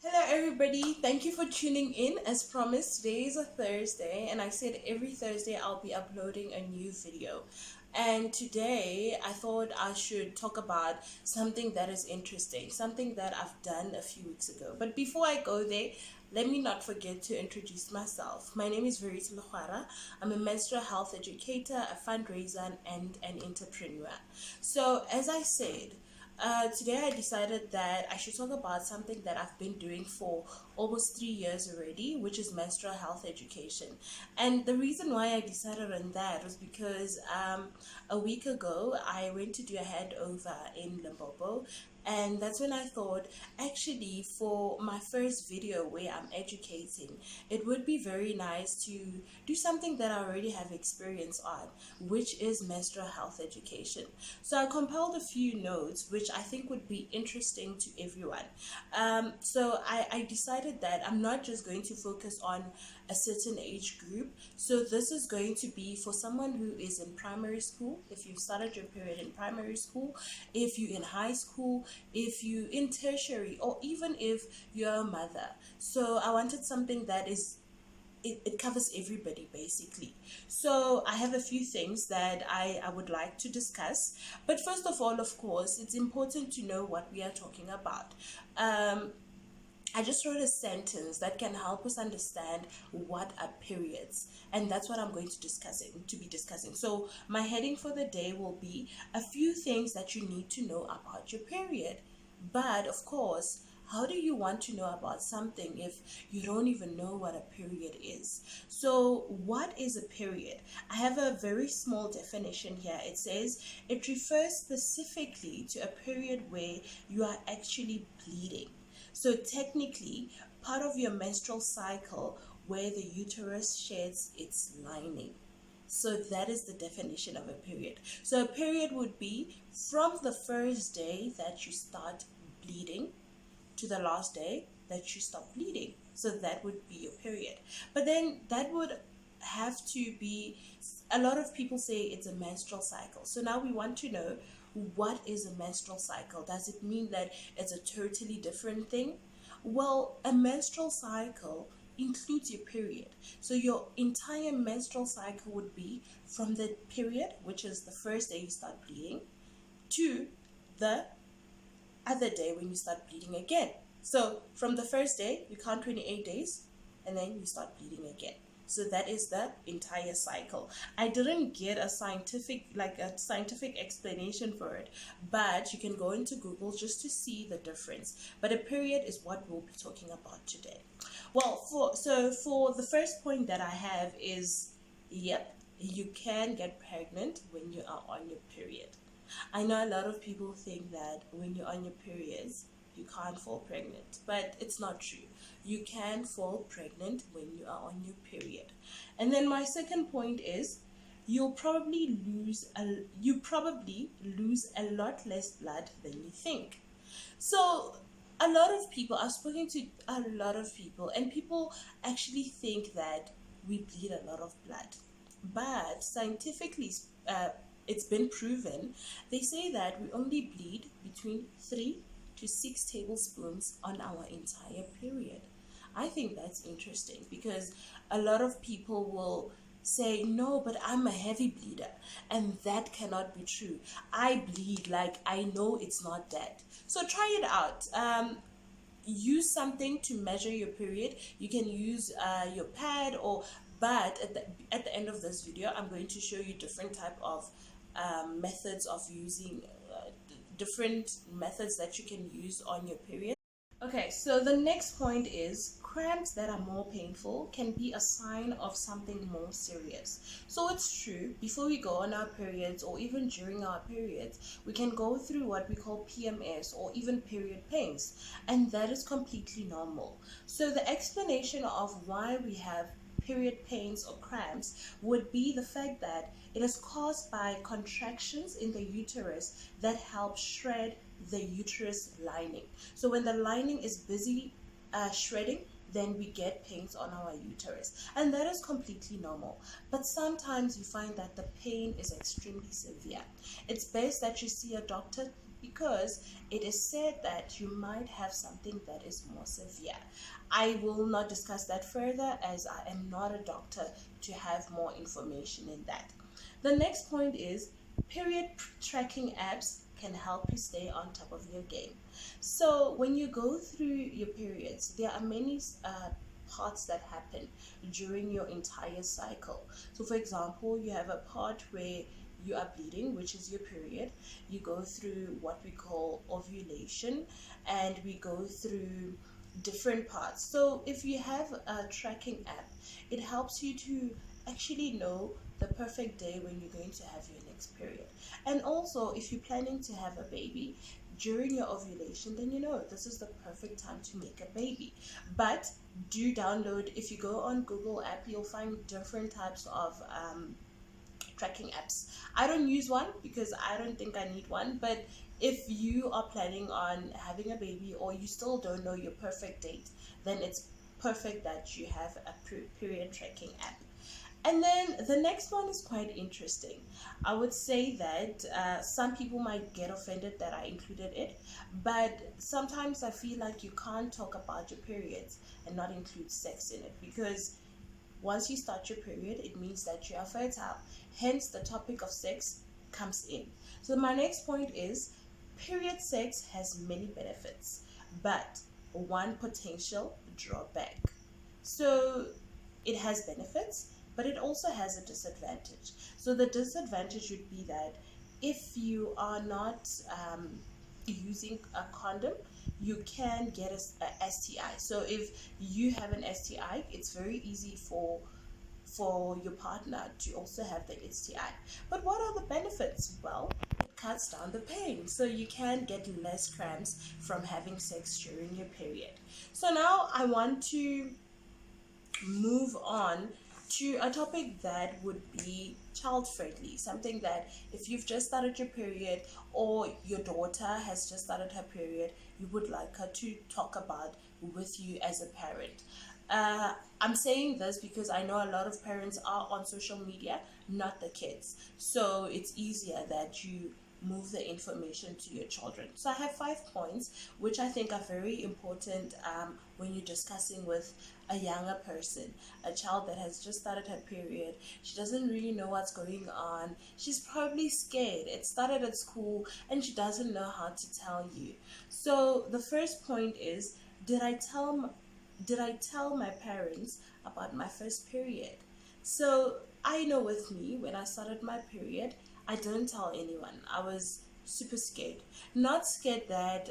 Hello, everybody. Thank you for tuning in. As promised, today is a Thursday, and I said every Thursday I'll be uploading a new video. And today I thought I should talk about something that is interesting, something that I've done a few weeks ago. But before I go there, let me not forget to introduce myself. My name is Verita Lukhara. I'm a menstrual health educator, a fundraiser, and an entrepreneur. So, as I said, today I decided that I should talk about something that I've been doing for almost 3 years already, which is menstrual health education. And the reason why I decided on that was because a week ago I went to do a handover in Limpopo, and that's when I thought, actually, for my first video where I'm educating, it would be very nice to do something that I already have experience on, which is menstrual health education. So I compiled a few notes which I think would be interesting to everyone. So I decided that I'm not just going to focus on a certain age group. So this is going to be for someone who is in primary school, if you've started your period in primary school, if you're in high school, if you're in tertiary, or even if you're a mother. So I wanted something that is it covers everybody basically. So I have a few things that I would like to discuss. But first of all, of course, it's important to know what we are talking about. I just wrote a sentence that can help us understand what are periods, and that's what I'm going to be discussing. So my heading for the day will be a few things that you need to know about your period. But of course, how do you want to know about something if you don't even know what a period is? So, what is a period? I have a very small definition here. It says it refers specifically to a period where you are actually bleeding. So, technically, part of your menstrual cycle where the uterus sheds its lining. So that is the definition of a period. So a period would be from the first day that you start bleeding to the last day that you stop bleeding. So that would be your period. But then that would have to be, a lot of people say it's a menstrual cycle. So now we want to know, what is a menstrual cycle? Does it mean that it's a totally different thing? Well, a menstrual cycle includes your period. So your entire menstrual cycle would be from the period, which is the first day you start bleeding, to the other day when you start bleeding again. So from the first day, you count 28 days, and then you start bleeding again. So that is the entire cycle. I didn't get a scientific explanation for it, but you can go into Google just to see the difference. But a period is what we'll be talking about today. Well, for the first point that I have is, yep, you can get pregnant when you are on your period. I know a lot of people think that when you're on your periods, you can't fall pregnant, but it's not true. You can fall pregnant when you are on your period. And then my second point is, you probably lose a lot less blood than you think. So a lot of people, I've spoken to a lot of people, and people actually think that we bleed a lot of blood. But scientifically, it's been proven, they say that we only bleed between 3 to 6 tablespoons on our entire period. I think that's interesting because a lot of people will say, no, but I'm a heavy bleeder, and that cannot be true. I bleed, like, I know it's not that. So try it out. Use something to measure your period. You can use your pad, or but at the end of this video, I'm going to show you different type of methods of using different methods that you can use on your period. Okay, so the next point is, cramps that are more painful can be a sign of something more serious. So it's true, before we go on our periods, or even during our periods, we can go through what we call PMS, or even period pains, and that is completely normal. So the explanation of why we have period pains or cramps would be the fact that it is caused by contractions in the uterus that help shred the uterus lining. So when the lining is busy shredding, then we get pains on our uterus, and that is completely normal. But sometimes you find that the pain is extremely severe. It's best that you see a doctor because it is said that you might have something that is more severe. I will not discuss that further as I am not a doctor to have more information in that. The next point is period tracking apps can help you stay on top of your game. So when you go through your periods, there are many parts that happen during your entire cycle. So for example, you have a part where you are bleeding, which is your period. You go through what we call ovulation, and we go through different parts. So if you have a tracking app, it helps you to actually know the perfect day when you're going to have your next period. And also, if you're planning to have a baby during your ovulation, then you know this is the perfect time to make a baby. But do download, if you go on Google app, you'll find different types of tracking apps. I don't use one because I don't think I need one, but if you are planning on having a baby or you still don't know your perfect date, then it's perfect that you have a period tracking app. And then the next one is quite interesting. I would say that some people might get offended that I included it, but sometimes I feel like you can't talk about your periods and not include sex in it, because once you start your period, it means that you are fertile. Hence, the topic of sex comes in. So my next point is period sex has many benefits, but one potential drawback. So it has benefits, but it also has a disadvantage. So the disadvantage would be that if you are not using a condom, you can get a STI. So if you have an STI, it's very easy for your partner to also have the STI. But what are the benefits? Well, it cuts down the pain, so you can get less cramps from having sex during your period. So now I want to move on to a topic that would be child friendly, something that if you've just started your period or your daughter has just started her period, you would like her to talk about with you as a parent. I'm saying this because I know a lot of parents are on social media, not the kids, so it's easier that you move the information to your children. So I have 5 points which I think are very important when you're discussing with a younger person, a child that has just started her period. She doesn't really know what's going on. She's probably scared. It started at school and she doesn't know how to tell you. So the first point is, did I tell my parents about my first period? So I know with me, when I started my period, I didn't tell anyone. I was super scared. Not scared that,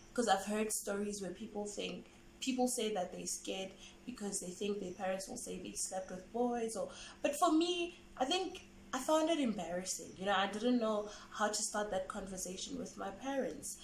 because I've heard stories where people say that they're scared because they think their parents will say they slept with boys, or but for me, I think I found it embarrassing. I didn't know how to start that conversation with my parents,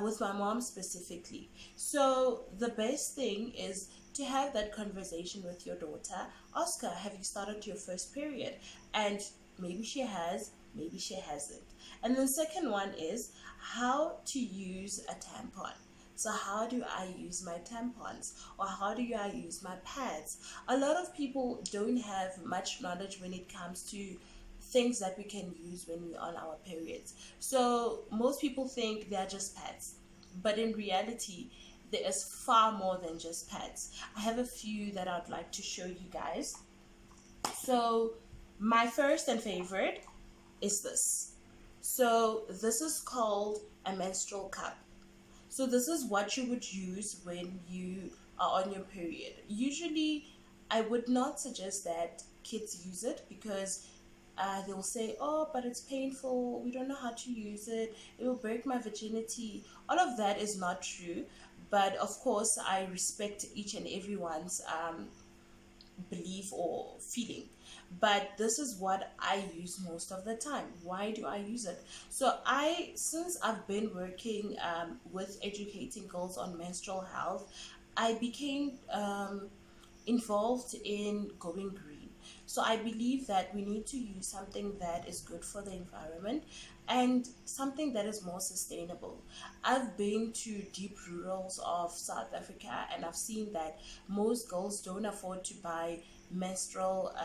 with my mom specifically. So the best thing is to have that conversation with your daughter. Ask her, have you started your first period? And maybe she has, maybe she hasn't. And the second one is how to use a tampon. So how do I use my tampons, or how do I use my pads? A lot of people don't have much knowledge when it comes to things that we can use when we're on our periods. So most people think they're just pads, but in reality, there is far more than just pads. I have a few that I'd like to show you guys. So my first and favorite is this. So this is called a menstrual cup. So this is what you would use when you are on your period. Usually, I would not suggest that kids use it because they'll say, oh, but it's painful, we don't know how to use it, it will break my virginity. All of that is not true, but of course I respect each and everyone's belief or feeling. But this is what I use most of the time. Why do I use it? So since I've been working with educating girls on menstrual health, I became involved in going green. So I believe that we need to use something that is good for the environment and something that is more sustainable. I've been to deep rurals of South Africa and I've seen that most girls don't afford to buy menstrual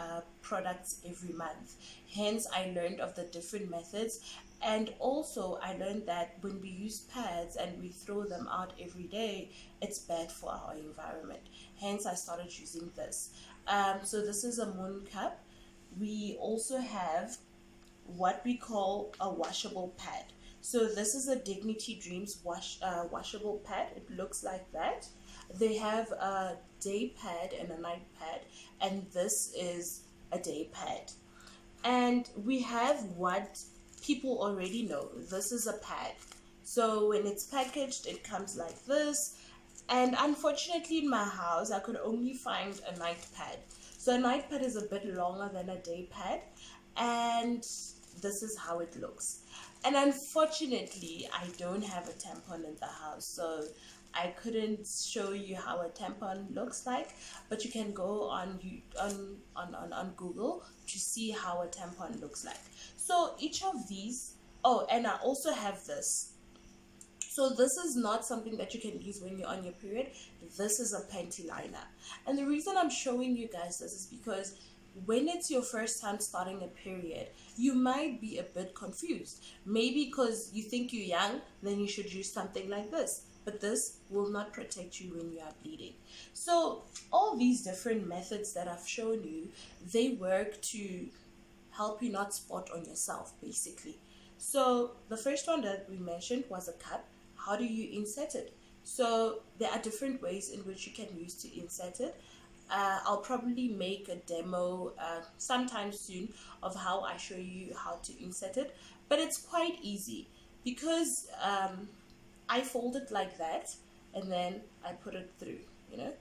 products every month. Hence, I learned of the different methods And also, I learned that when we use pads and we throw them out every day, it's bad for our environment. Hence, I started using this. So this is a moon cup. We also have what we call a washable pad. So this is a Dignity Dreams washable pad. It looks like that. They have a day pad and a night pad, and this is a day pad. And we have what people already know. This is a pad. So when it's packaged, it comes like this. And unfortunately, in my house, I could only find a night pad. So a night pad is a bit longer than a day pad, and this is how it looks. And unfortunately, I don't have a tampon in the house, so I couldn't show you how a tampon looks like, but you can go on Google to see how a tampon looks like. So each of these, oh, and I also have this. So this is not something that you can use when you're on your period. This is a panty liner. And the reason I'm showing you guys this is because when it's your first time starting a period, you might be a bit confused. Maybe because you think you're young, then you should use something like this. But this will not protect you when you are bleeding. So all these different methods that I've shown you, they work to help you not spot on yourself, basically. So the first one that we mentioned was a cup. How do you insert it? So there are different ways in which you can use to insert it. I'll probably make a demo sometime soon of how I show you how to insert it, but it's quite easy because I fold it like that and then I put it through, you know.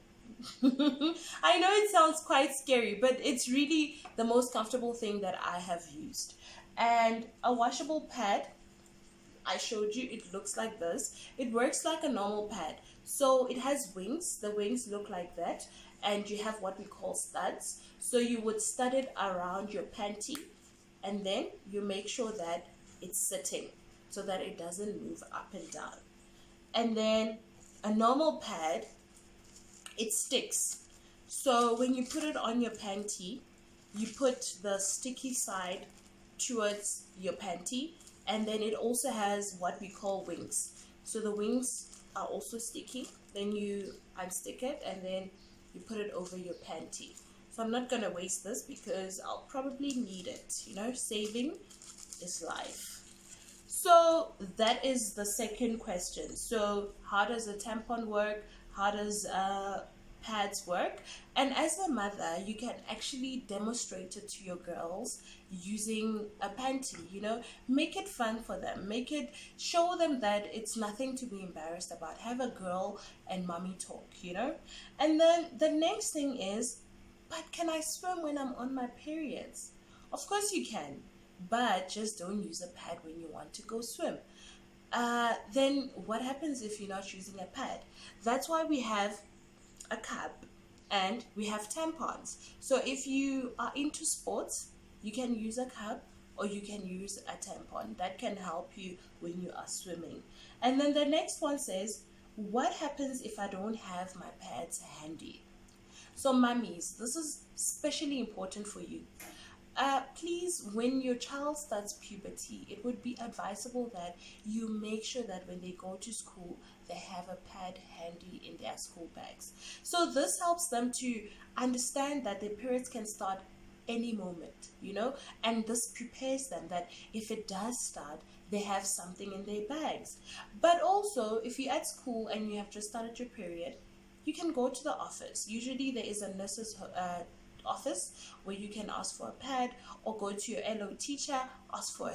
I know it sounds quite scary, but it's really the most comfortable thing that I have used. And a washable pad, I showed you, it looks like this. It works like a normal pad. So it has wings. The wings look like that. And you have what we call studs. So you would stud it around your panty, and then you make sure that it's sitting so that it doesn't move up and down. And then a normal pad, it sticks. So when you put it on your panty, you put the sticky side towards your panty, and then it also has what we call wings. So the wings are also sticky. Then you unstick it and then you put it over your panty. So I'm not going to waste this because I'll probably need it. You know, saving is life. So that is the second question. So how does a tampon work? How does pads work? And as a mother, you can actually demonstrate it to your girls using a panty. You know, make it fun for them, make it, show them that it's nothing to be embarrassed about. Have a girl and mommy talk, you know. And then the next thing is, but can I swim when I'm on my periods? Of course you can, but just don't use a pad when you want to go swim. Then what happens if you're not using a pad? That's why we have a cup and we have tampons. So if you are into sports, you can use a cup or you can use a tampon. That can help you when you are swimming. And then the next one says, what happens if I don't have my pads handy? So mummies, this is especially important for you. Please, when your child starts puberty, it would be advisable that you make sure that when they go to school, they have a pad handy in their school bags. So this helps them to understand that their periods can start any moment, you know, and this prepares them that if it does start, they have something in their bags. But also, if you're at school and you have just started your period, you can go to the office. Usually there is a nurse's office where you can ask for a pad, or go to your LO teacher, ask for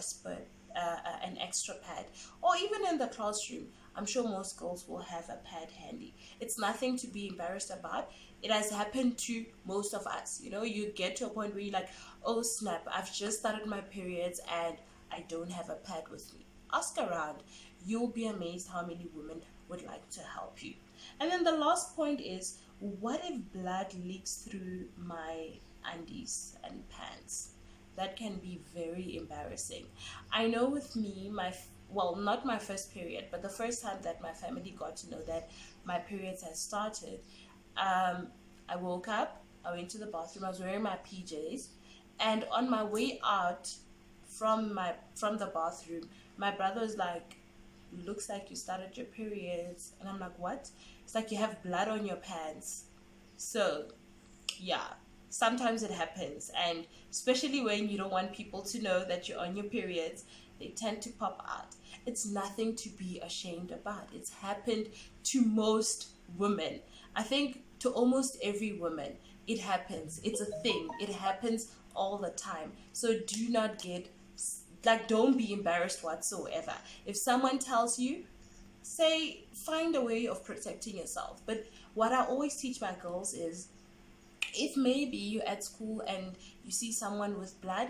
an extra pad, or even in the classroom. I'm sure most girls will have a pad handy. It's nothing to be embarrassed about. It has happened to most of us. You know, you get to a point where you're like, oh snap, I've just started my periods and I don't have a pad with me. Ask around. You'll be amazed how many women would like to help you. And then the last point is, what if blood leaks through my undies and pants? That can be very embarrassing. I know with me, well, not my first period, but the first time that my family got to know that my periods had started, I woke up, I went to the bathroom, I was wearing my PJs, and on my way out from the bathroom. My brother was like, looks like you started your periods. And I'm like, what? It's like you have blood on your pants. So yeah, sometimes it happens, and especially when you don't want people to know that you're on your periods, they tend to pop out. It's nothing to be ashamed about. It's happened to most women. I think to almost every woman it happens. It's a thing. It happens all the time. So do not get, like, don't be embarrassed whatsoever. If someone tells you, say, find a way of protecting yourself. But what I always teach my girls is, if maybe you're at school and you see someone with blood,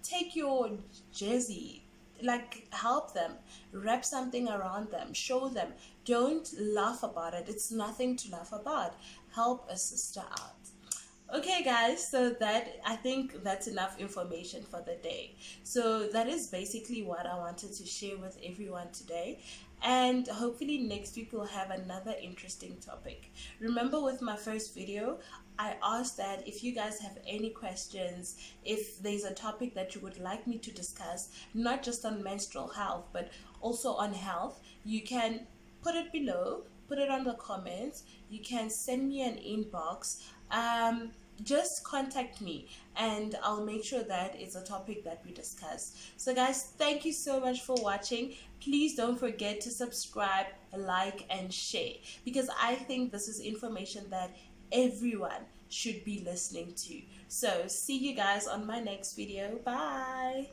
take your jersey, like, help them, wrap something around them, show them. Don't laugh about it. It's nothing to laugh about. Help a sister out. Okay, guys, so that, I think that's enough information for the day. So that is basically what I wanted to share with everyone today, and hopefully next week we'll have another interesting topic. Remember, with my first video, I asked that if you guys have any questions, if there's a topic that you would like me to discuss, not just on menstrual health but also on health, you can put it below, put it on the comments. You can send me an inbox. Just contact me and I'll make sure that it's a topic that we discuss. So guys, thank you so much for watching. Please don't forget to subscribe, like, and share, because I think this is information that everyone should be listening to. So see you guys on my next video. Bye.